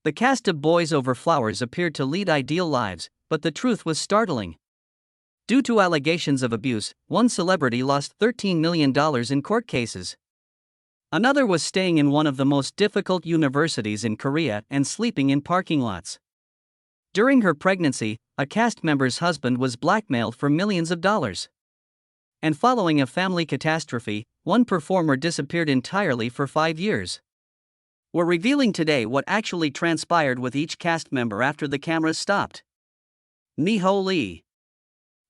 The cast of Boys Over Flowers appeared to lead ideal lives, but the truth was startling. Due to allegations of abuse, one celebrity lost $13 million in court cases. Another was staying in one of the most difficult universities in Korea and sleeping in parking lots. During her pregnancy, a cast member's husband was blackmailed for millions of dollars. And following a family catastrophe, one performer disappeared entirely for 5 years. We're revealing today what actually transpired with each cast member after the cameras stopped. Miho Lee.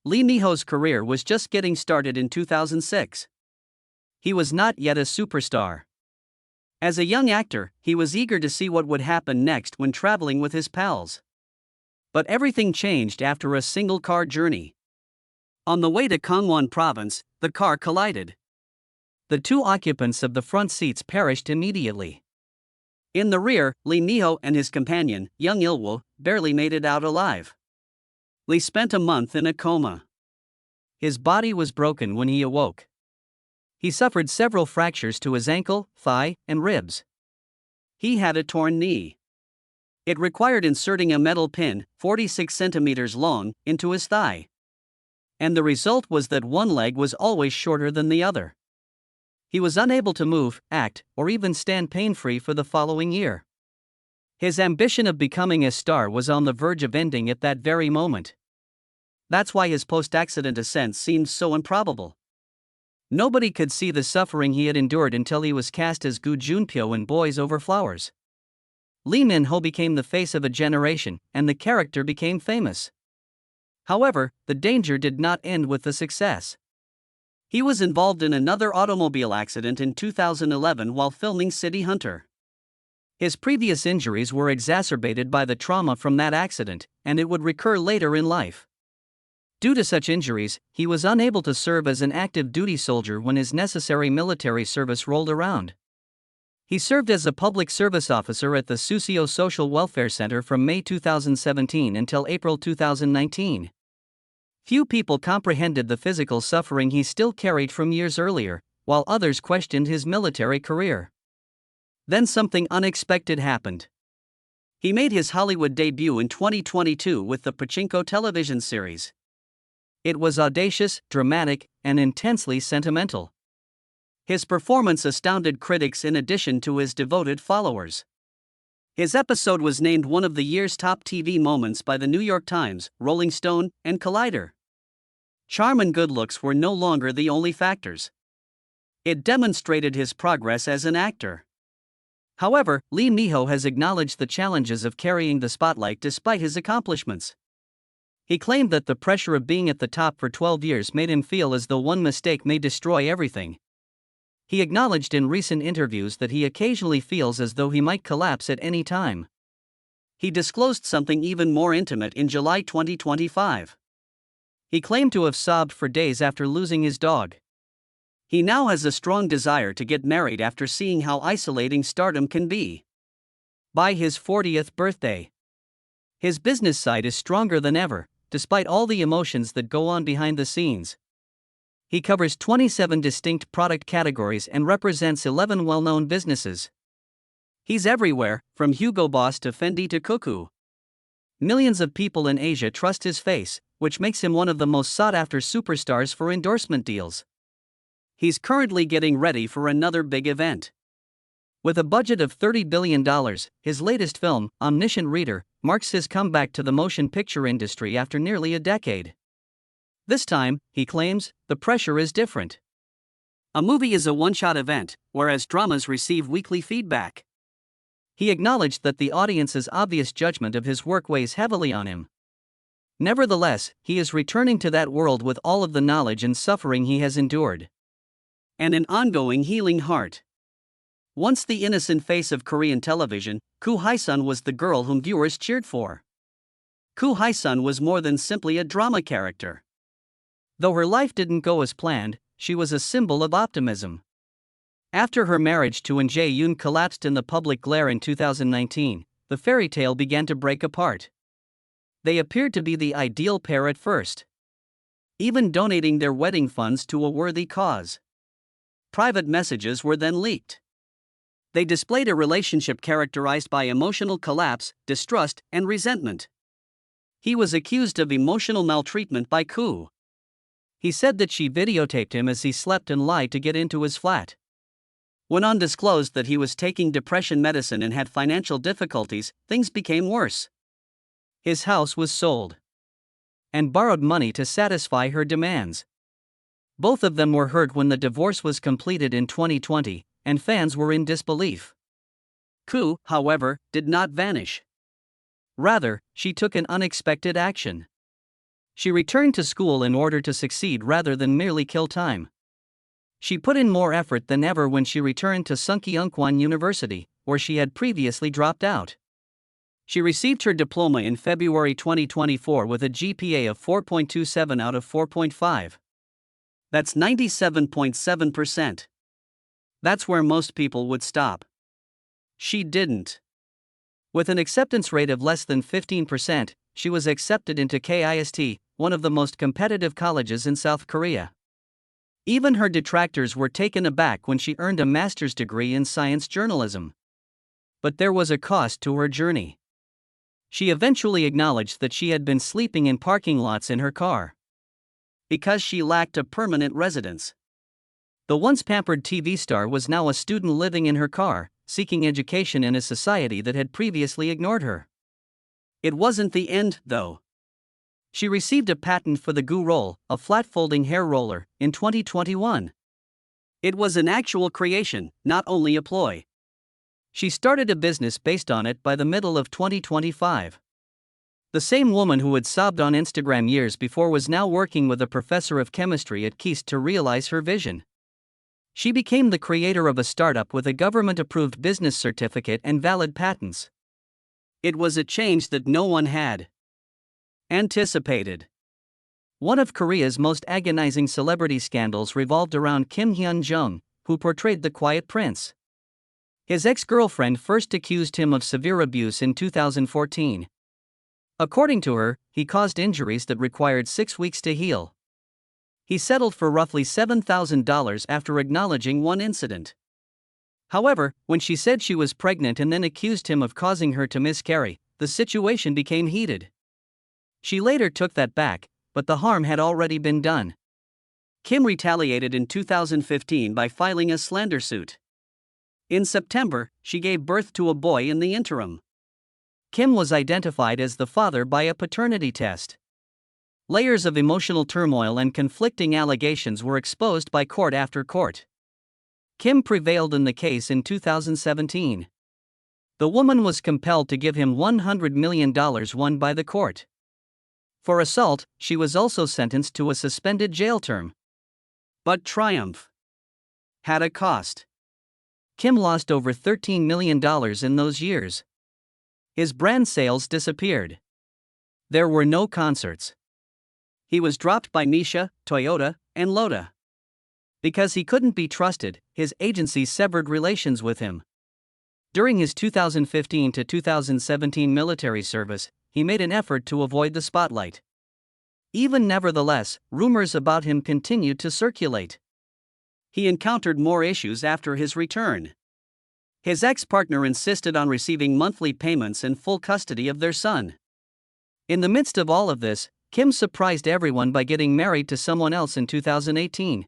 Lee Miho's career was just getting started in 2006. He was not yet a superstar. As a young actor, he was eager to see what would happen next when traveling with his pals. But everything changed after a single-car journey. On the way to Gangwon Province, the car collided. The two occupants of the front seats perished immediately. In the rear, Lee Miho and his companion, Young Il-woo, barely made it out alive. Lee spent a month in a coma. His body was broken when he awoke. He suffered several fractures to his ankle, thigh, and ribs. He had a torn knee. It required inserting a metal pin, 46 centimeters long, into his thigh. And the result was that one leg was always shorter than the other. He was unable to move, act, or even stand pain-free for the following year. His ambition of becoming a star was on the verge of ending at that very moment. That's why his post-accident ascent seemed so improbable. Nobody could see the suffering he had endured until he was cast as Gu Junpyo in Boys Over Flowers. Lee Min-ho became the face of a generation, and the character became famous. However, the danger did not end with the success. He was involved in another automobile accident in 2011 while filming City Hunter. His previous injuries were exacerbated by the trauma from that accident, and it would recur later in life. Due to such injuries, he was unable to serve as an active duty soldier when his necessary military service rolled around. He served as a public service officer at the Suseo Social Welfare Center from May 2017 until April 2019. Few people comprehended the physical suffering he still carried from years earlier, while others questioned his military career. Then something unexpected happened. He made his Hollywood debut in 2022 with the Pachinko television series. It was audacious, dramatic, and intensely sentimental. His performance astounded critics in addition to his devoted followers. His episode was named one of the year's top TV moments by the New York Times, Rolling Stone, and Collider. Charm and good looks were no longer the only factors. It demonstrated his progress as an actor. However, Lee Miho has acknowledged the challenges of carrying the spotlight despite his accomplishments. He claimed that the pressure of being at the top for 12 years made him feel as though one mistake may destroy everything. He acknowledged in recent interviews that he occasionally feels as though he might collapse at any time. He disclosed something even more intimate in July 2025. He claimed to have sobbed for days after losing his dog. He now has a strong desire to get married after seeing how isolating stardom can be. By his 40th birthday, his business side is stronger than ever, despite all the emotions that go on behind the scenes. He covers 27 distinct product categories and represents 11 well-known businesses. He's everywhere, from Hugo Boss to Fendi to Cuckoo. Millions of people in Asia trust his face, which makes him one of the most sought-after superstars for endorsement deals. He's currently getting ready for another big event. With a budget of $30 billion, his latest film, Omniscient Reader, marks his comeback to the motion picture industry after nearly a decade. This time, he claims, the pressure is different. A movie is a one-shot event, whereas dramas receive weekly feedback. He acknowledged that the audience's obvious judgment of his work weighs heavily on him. Nevertheless, he is returning to that world with all of the knowledge and suffering he has endured. And an ongoing healing heart. Once the innocent face of Korean television, Koo Hae-sun was the girl whom viewers cheered for. Koo Hae-sun was more than simply a drama character. Though her life didn't go as planned, she was a symbol of optimism. After her marriage to Eun Jae-yoon collapsed in the public glare in 2019, the fairy tale began to break apart. They appeared to be the ideal pair at first, even donating their wedding funds to a worthy cause. Private messages were then leaked. They displayed a relationship characterized by emotional collapse, distrust, and resentment. He was accused of emotional maltreatment by Koo. He said that she videotaped him as he slept and lied to get into his flat. When undisclosed that he was taking depression medicine and had financial difficulties, things became worse. His house was sold and borrowed money to satisfy her demands. Both of them were hurt when the divorce was completed in 2020, and fans were in disbelief. Koo, however, did not vanish. Rather, she took an unexpected action. She returned to school in order to succeed rather than merely kill time. She put in more effort than ever when she returned to Sungkyunkwan University, where she had previously dropped out. She received her diploma in February 2024 with a GPA of 4.27 out of 4.5. That's 97.7%. That's where most people would stop. She didn't. With an acceptance rate of less than 15%, she was accepted into KIST, one of the most competitive colleges in South Korea. Even her detractors were taken aback when she earned a master's degree in science journalism. But there was a cost to her journey. She eventually acknowledged that she had been sleeping in parking lots in her car because she lacked a permanent residence. The once pampered TV star was now a student living in her car, seeking education in a society that had previously ignored her. It wasn't the end, though. She received a patent for the Goo Roll, a flat-folding hair roller, in 2021. It was an actual creation, not only a ploy. She started a business based on it by the middle of 2025. The same woman who had sobbed on Instagram years before was now working with a professor of chemistry at KIST to realize her vision. She became the creator of a startup with a government-approved business certificate and valid patents. It was a change that no one had anticipated. One of Korea's most agonizing celebrity scandals revolved around Kim Hyun-jung, who portrayed the Quiet Prince. His ex-girlfriend first accused him of severe abuse in 2014. According to her, he caused injuries that required 6 weeks to heal. He settled for roughly $7,000 after acknowledging one incident. However, when she said she was pregnant and then accused him of causing her to miscarry, the situation became heated. She later took that back, but the harm had already been done. Kim retaliated in 2015 by filing a slander suit. In September, she gave birth to a boy in the interim. Kim was identified as the father by a paternity test. Layers of emotional turmoil and conflicting allegations were exposed by court after court. Kim prevailed in the case in 2017. The woman was compelled to give him $100 million won by the court. For assault, she was also sentenced to a suspended jail term. But triumph had a cost. Kim lost over $13 million in those years. His brand sales disappeared. There were no concerts. He was dropped by Nisha, Toyota, and Lotte. Because he couldn't be trusted, his agencies severed relations with him. During his 2015 to 2017 military service, he made an effort to avoid the spotlight. Even nevertheless, rumors about him continued to circulate. He encountered more issues after his return. His ex-partner insisted on receiving monthly payments and full custody of their son. In the midst of all of this, Kim surprised everyone by getting married to someone else in 2018.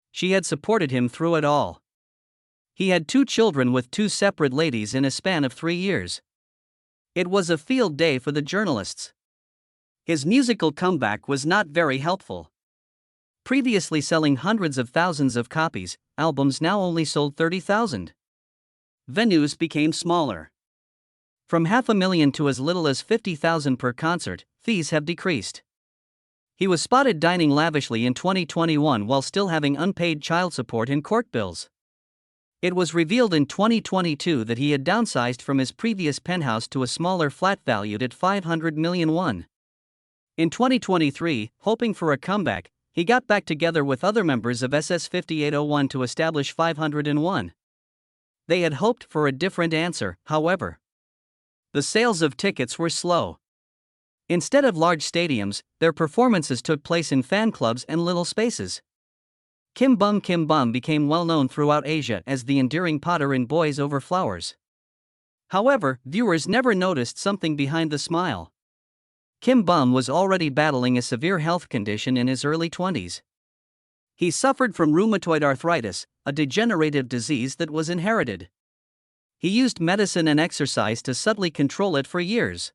She had supported him through it all. He had 2 children with 2 separate ladies in a span of 3 years. It was a field day for the journalists. His musical comeback was not very helpful. Previously selling hundreds of thousands of copies, albums now only sold 30,000. Venues became smaller. From $500,000 to as little as $50,000 per concert, fees have decreased. He was spotted dining lavishly in 2021 while still having unpaid child support and court bills. It was revealed in 2022 that he had downsized from his previous penthouse to a smaller flat valued at 500 million won. In 2023, hoping for a comeback, he got back together with other members of SS 5801 to establish 501. They had hoped for a different answer, however. The sales of tickets were slow. Instead of large stadiums, their performances took place in fan clubs and little spaces. Kim Bum became well known throughout Asia as the endearing potter in Boys Over Flowers. However, viewers never noticed something behind the smile. Kim Bum was already battling a severe health condition in his early 20s. He suffered from rheumatoid arthritis, a degenerative disease that was inherited. He used medicine and exercise to subtly control it for years.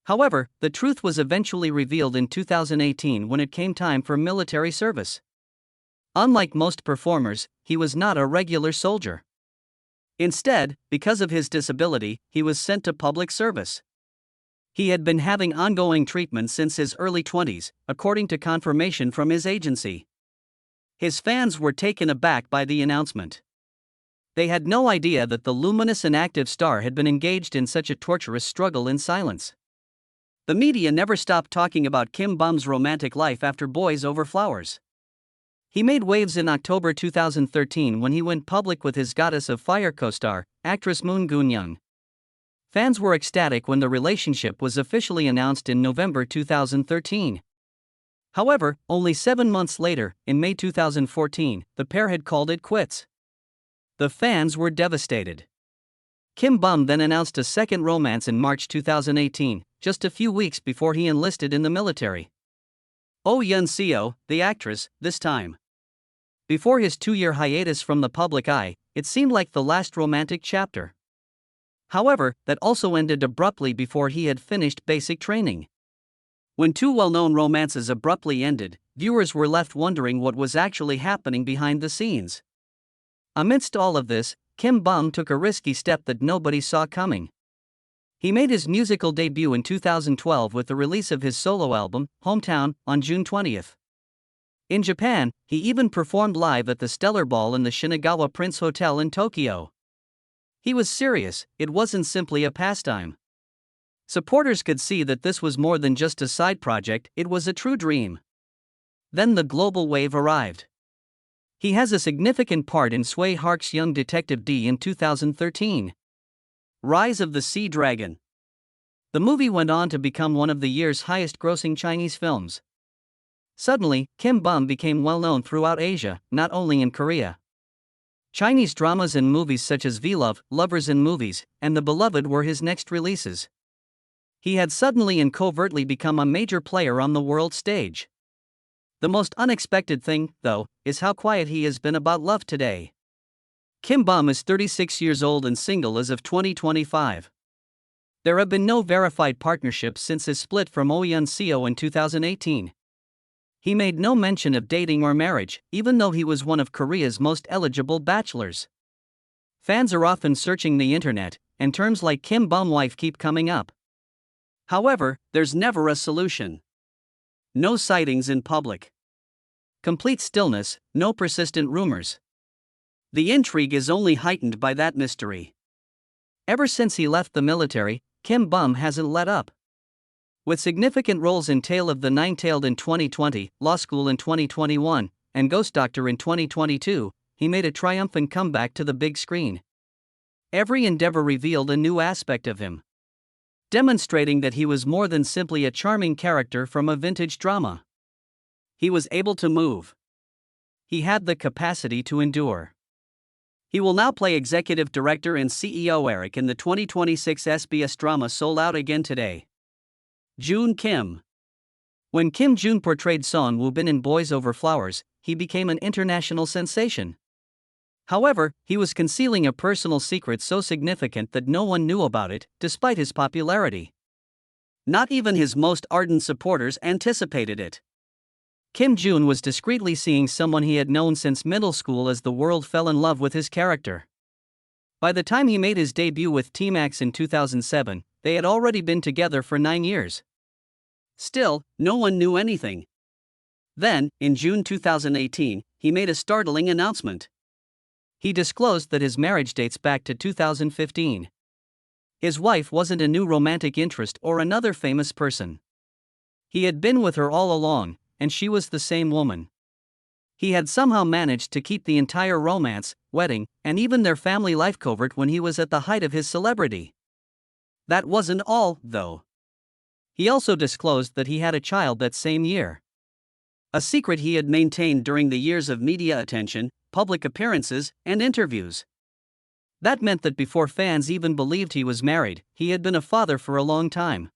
However, the truth was eventually revealed in 2018 when it came time for military service. Unlike most performers, he was not a regular soldier. Instead, because of his disability, he was sent to public service. He had been having ongoing treatment since his early 20s, according to confirmation from his agency. His fans were taken aback by the announcement. They had no idea that the luminous and active star had been engaged in such a torturous struggle in silence. The media never stopped talking about Kim Bum's romantic life after Boys Over Flowers. He made waves in October 2013 when he went public with his Goddess of Fire co-star, actress Moon Goon-young. Fans were ecstatic when the relationship was officially announced in November 2013. However, only 7 months later, in May 2014, the pair had called it quits. The fans were devastated. Kim Bum then announced a second romance in March 2018, just a few weeks before he enlisted in the military. Oh Yeon-seo, the actress, this time. Before his 2-year hiatus from the public eye, it seemed like the last romantic chapter. However, that also ended abruptly before he had finished basic training. When two well-known romances abruptly ended, viewers were left wondering what was actually happening behind the scenes. Amidst all of this, Kim Bum took a risky step that nobody saw coming. He made his musical debut in 2012 with the release of his solo album, Hometown, on June 20th. In Japan, he even performed live at the Stellar Ball in the Shinagawa Prince Hotel in Tokyo. He was serious, it wasn't simply a pastime. Supporters could see that this was more than just a side project, it was a true dream. Then the global wave arrived. He has a significant part in Sway Hark's Young Detective D in 2013. Rise of the Sea Dragon. The movie went on to become one of the year's highest-grossing Chinese films. Suddenly, Kim Bum became well-known throughout Asia, not only in Korea. Chinese dramas and movies such as V-Love, Lovers in Movies, and The Beloved were his next releases. He had suddenly and covertly become a major player on the world stage. The most unexpected thing, though, is how quiet he has been about love today. Kim Bum is 36 years old and single as of 2025. There have been no verified partnerships since his split from Oh Yeon-seo in 2018. He made no mention of dating or marriage, even though he was one of Korea's most eligible bachelors. Fans are often searching the internet, and terms like Kim Bum wife keep coming up. However, there's never a solution. No sightings in public. Complete stillness, no persistent rumors. The intrigue is only heightened by that mystery. Ever since he left the military, Kim Bum hasn't let up. With significant roles in Tale of the Nine-Tailed in 2020, Law School in 2021, and Ghost Doctor in 2022, he made a triumphant comeback to the big screen. Every endeavor revealed a new aspect of him, demonstrating that he was more than simply a charming character from a vintage drama. He was able to move. He had the capacity to endure. He will now play executive director and CEO Eric in the 2026 SBS drama Sold Out Again Today. Joon Kim. When Kim Joon portrayed Son Woo Bin in Boys Over Flowers, he became an international sensation. However, he was concealing a personal secret so significant that no one knew about it, despite his popularity. Not even his most ardent supporters anticipated it. Kim Joon was discreetly seeing someone he had known since middle school as the world fell in love with his character. By the time he made his debut with Team X in 2007, they had already been together for 9 years. Still, no one knew anything. Then, in June 2018, he made a startling announcement. He disclosed that his marriage dates back to 2015. His wife wasn't a new romantic interest or another famous person. He had been with her all along, and she was the same woman. He had somehow managed to keep the entire romance, wedding, and even their family life covert when he was at the height of his celebrity. That wasn't all, though. He also disclosed that he had a child that same year. a secret he had maintained during the years of media attention, public appearances, and interviews. That meant that before fans even believed he was married, he had been a father for a long time.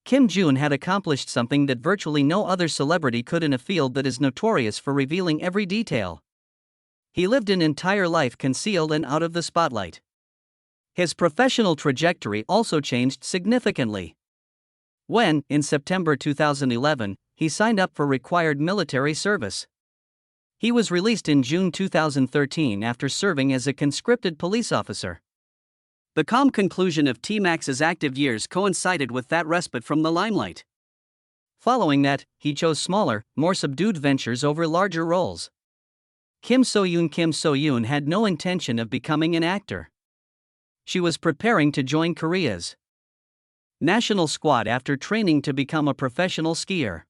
Kim Jun had accomplished something that virtually no other celebrity could in a field that is notorious for revealing every detail. He lived an entire life concealed and out of the spotlight. His professional trajectory also changed significantly. When, in September 2011, he signed up for required military service. He was released in June 2013 after serving as a conscripted police officer. The calm conclusion of T-Max's active years coincided with that respite from the limelight. Following that, he chose smaller, more subdued ventures over larger roles. Kim So-yoon had no intention of becoming an actor. She was preparing to join Korea's national squad after training to become a professional skier.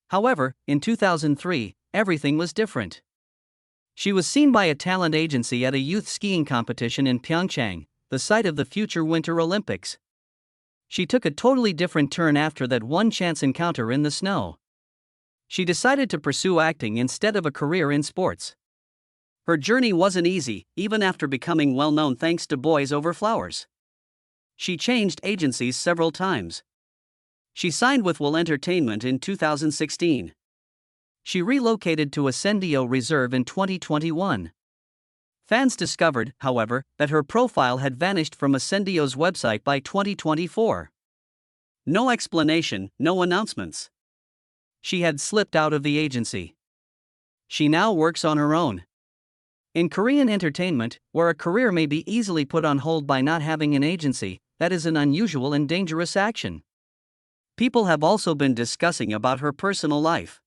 However, in 2003, everything was different. She was seen by a talent agency at a youth skiing competition in Pyeongchang, the site of the future Winter Olympics. She took a totally different turn after that one-chance encounter in the snow. She decided to pursue acting instead of a career in sports. Her journey wasn't easy, even after becoming well-known thanks to Boys Over Flowers. She changed agencies several times. She signed with Will Entertainment in 2016. She relocated to Ascendio Reserve in 2021. Fans discovered, however, that her profile had vanished from Ascendio's website by 2024. No explanation, no announcements. She had slipped out of the agency. She now works on her own. In Korean entertainment, where a career may be easily put on hold by not having an agency, that is an unusual and dangerous action. People have also been discussing about her personal life.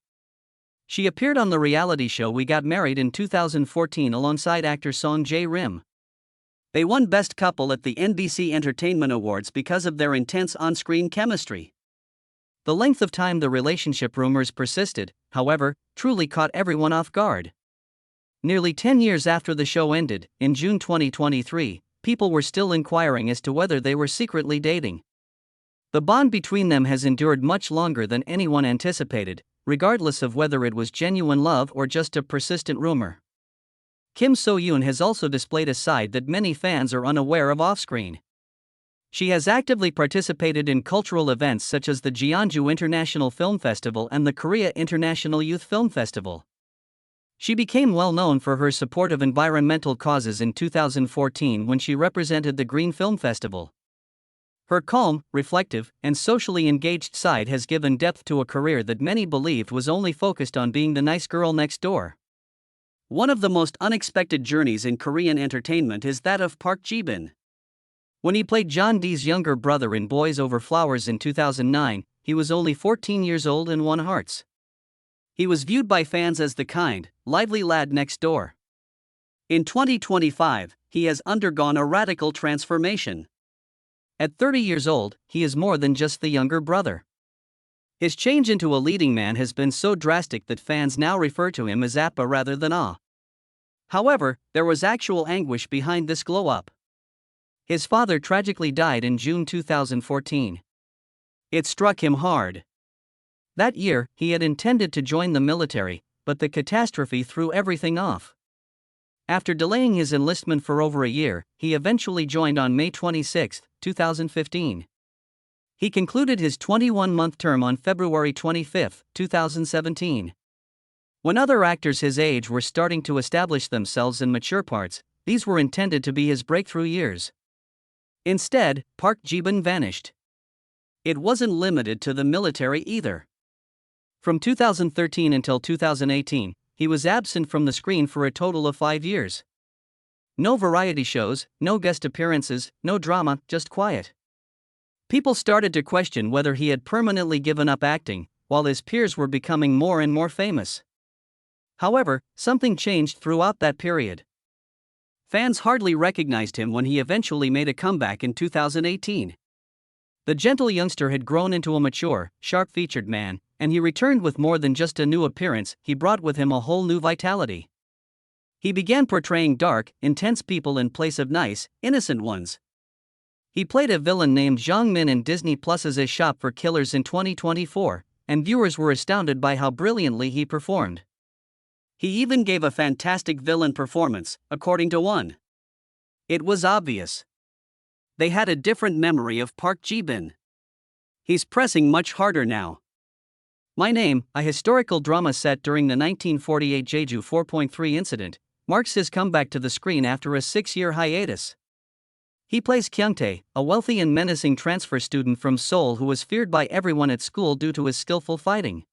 She appeared on the reality show We Got Married in 2014 alongside actor Song Jae-rim. They won Best Couple at the NBC Entertainment Awards because of their intense on-screen chemistry. The length of time the relationship rumors persisted, however, truly caught everyone off guard. Nearly 10 years after the show ended, in June 2023, people were still inquiring as to whether they were secretly dating. The bond between them has endured much longer than anyone anticipated, regardless of whether it was genuine love or just a persistent rumor. Kim So-yoon has also displayed a side that many fans are unaware of off-screen. She has actively participated in cultural events such as the Jeonju International Film Festival and the Korea International Youth Film Festival. She became well known for her support of environmental causes in 2014 when she represented the Green Film Festival. Her calm, reflective, and socially engaged side has given depth to a career that many believed was only focused on being the nice girl next door. One of the most unexpected journeys in Korean entertainment is that of Park Ji-bin. When he played John Dee's younger brother in Boys Over Flowers in 2009, he was only 14 years old and won hearts. He was viewed by fans as the kind, lively lad next door. In 2025, he has undergone a radical transformation. At 30 years old, he is more than just the younger brother. His change into a leading man has been so drastic that fans now refer to him as Appa rather than Ah. However, there was actual anguish behind this glow-up. His father tragically died in June 2014. It struck him hard. That year, he had intended to join the military, but the catastrophe threw everything off. After delaying his enlistment for over a year, he eventually joined on May 26, 2015. He concluded his 21-month term on February 25, 2017. When other actors his age were starting to establish themselves in mature parts, these were intended to be his breakthrough years. Instead, Park Ji-bin vanished. It wasn't limited to the military either. From 2013 until 2018, he was absent from the screen for a total of 5 years. No variety shows, no guest appearances, no drama, just quiet. People started to question whether he had permanently given up acting, while his peers were becoming more and more famous. However, something changed throughout that period. Fans hardly recognized him when he eventually made a comeback in 2018. The gentle youngster had grown into a mature, sharp-featured man, and he returned with more than just a new appearance. He brought with him a whole new vitality. He began portraying dark, intense people in place of nice, innocent ones. He played a villain named Jong Min in Disney Plus's A Shop for Killers in 2024, and viewers were astounded by how brilliantly he performed. He even gave a fantastic villain performance, according to one. It was obvious. They had a different memory of Park Ji-bin. He's pressing much harder now. My Name, a historical drama set during the 1948 Jeju 4.3 incident, marks his comeback to the screen after a 6-year hiatus. He plays Kyungtae, a wealthy and menacing transfer student from Seoul who was feared by everyone at school due to his skillful fighting.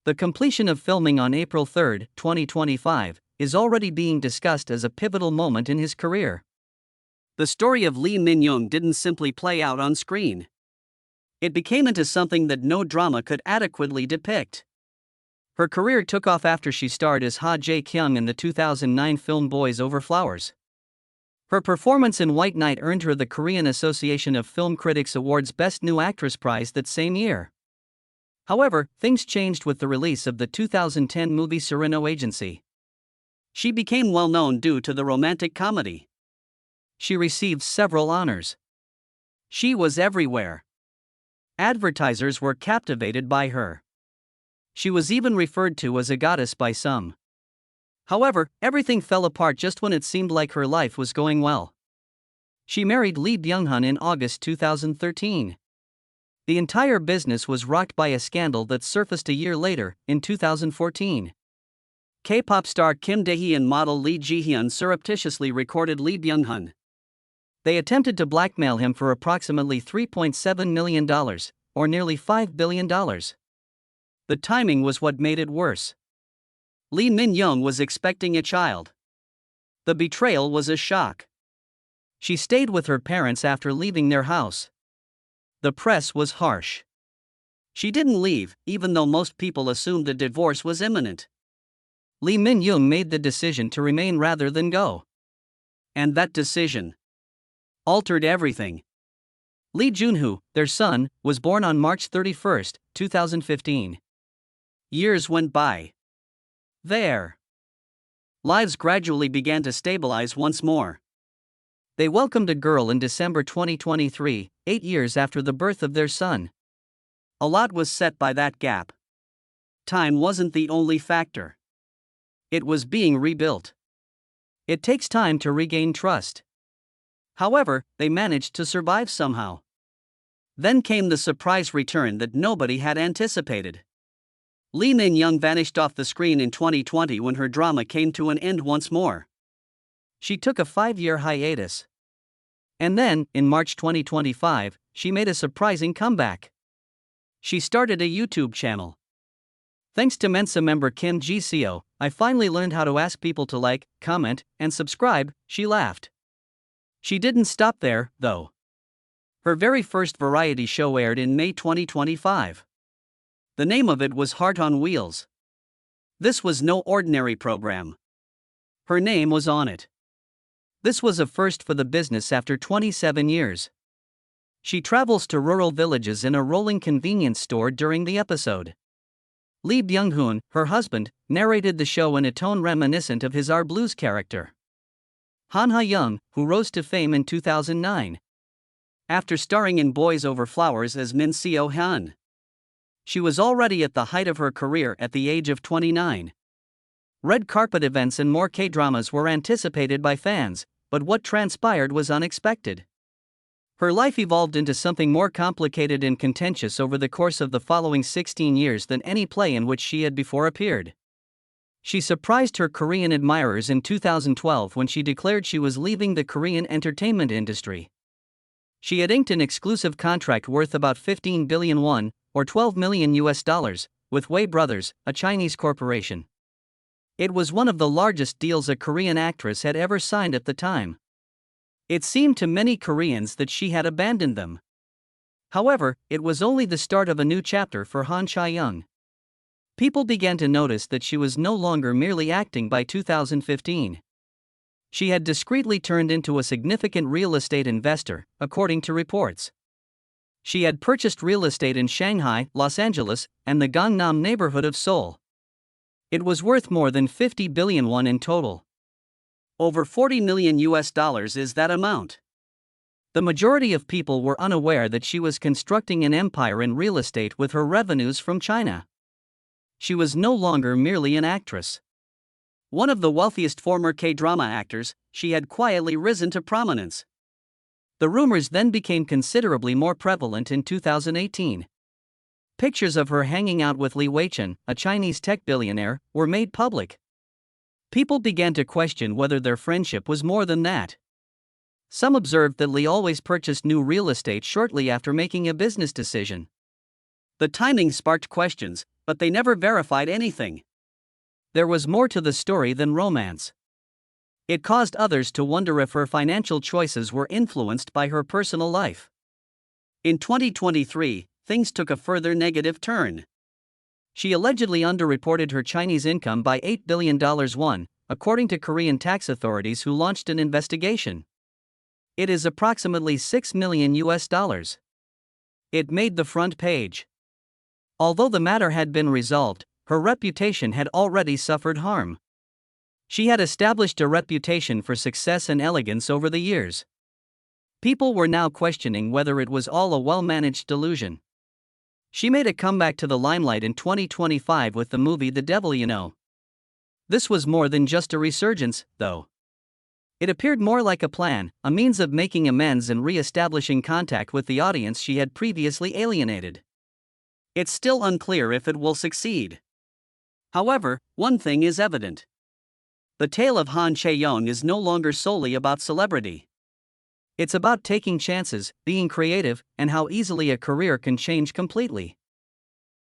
The completion of filming on April 3, 2025, is already being discussed as a pivotal moment in his career. The story of Lee Min-young didn't simply play out on screen. It became into something that no drama could adequately depict. Her career took off after she starred as Ha Jae-kyung in the 2009 film Boys Over Flowers. Her performance in White Knight earned her the Korean Association of Film Critics Awards Best New Actress prize that same year. However, things changed with the release of the 2010 movie Sereno Agency. She became well known due to the romantic comedy. She received several honors. She was everywhere. Advertisers were captivated by her. She was even referred to as a goddess by some. However, everything fell apart just when it seemed like her life was going well. She married Lee Byung-hun in August 2013. The entire business was rocked by a scandal that surfaced a year later, in 2014. K-pop star Kim Dae-hee and model Lee Ji-hyun surreptitiously recorded Lee Byung-hun. They attempted to blackmail him for approximately $3.7 million, or nearly $5 billion. The timing was what made it worse. Lee Min-young was expecting a child. The betrayal was a shock. She stayed with her parents after leaving their house. The press was harsh. She didn't leave, even though most people assumed a divorce was imminent. Lee Min-young made the decision to remain rather than go. And that decision altered everything. Lee Junhoo, their son, was born on March 31, 2015. Years went by. Their lives gradually began to stabilize once more. They welcomed a girl in December 2023, 8 years after the birth of their son. A lot was set by that gap. Time wasn't the only factor. It was being rebuilt. It takes time to regain trust. However, they managed to survive somehow. Then came the surprise return that nobody had anticipated. Lee Min-young vanished off the screen in 2020 when her drama came to an end once more. She took a 5-year hiatus. And then, in March 2025, she made a surprising comeback. She started a YouTube channel. Thanks to Mensa member Kim Ji-seo, I finally learned how to ask people to like, comment, and subscribe, she laughed. She didn't stop there, though. Her very first variety show aired in May 2025. The name of it was Heart on Wheels. This was no ordinary program. Her name was on it. This was a first for the business after 27 years. She travels to rural villages in a rolling convenience store during the episode. Lee Byung-hun, her husband, narrated the show in a tone reminiscent of his Our Blues character. Han Ha-young, who rose to fame in 2009. After starring in Boys Over Flowers as Min Seo-hyun. She was already at the height of her career at the age of 29. Red carpet events and more K-dramas were anticipated by fans, but what transpired was unexpected. Her life evolved into something more complicated and contentious over the course of the following 16 years than any play in which she had before appeared. She surprised her Korean admirers in 2012 when she declared she was leaving the Korean entertainment industry. She had inked an exclusive contract worth about 15 billion won, or $12 million, with Wei Brothers, a Chinese corporation. It was one of the largest deals a Korean actress had ever signed at the time. It seemed to many Koreans that she had abandoned them. However, it was only the start of a new chapter for Han Chae-young. People began to notice that she was no longer merely acting by 2015. She had discreetly turned into a significant real estate investor, according to reports. She had purchased real estate in Shanghai, Los Angeles, and the Gangnam neighborhood of Seoul. It was worth more than 50 billion won in total. Over $40 million is that amount. The majority of people were unaware that she was constructing an empire in real estate with her revenues from China. She was no longer merely an actress. One of the wealthiest former Kdrama actors, she had quietly risen to prominence. The rumors then became considerably more prevalent in 2018. Pictures of her hanging out with Li Weichen, a Chinese tech billionaire, were made public. People began to question whether their friendship was more than that. Some observed that Li always purchased new real estate shortly after making a business decision. The timing sparked questions, but they never verified anything. There was more to the story than romance. It caused others to wonder if her financial choices were influenced by her personal life. In 2023, things took a further negative turn. She allegedly underreported her Chinese income by $8 billion, according to Korean tax authorities who launched an investigation. It is approximately $6 million. It made the front page. Although the matter had been resolved, her reputation had already suffered harm. She had established a reputation for success and elegance over the years. People were now questioning whether it was all a well-managed delusion. She made a comeback to the limelight in 2025 with the movie The Devil You Know. This was more than just a resurgence, though. It appeared more like a plan, a means of making amends and re-establishing contact with the audience she had previously alienated. It's still unclear if it will succeed. However, one thing is evident. The tale of Han Chae-young is no longer solely about celebrity. It's about taking chances, being creative, and how easily a career can change completely.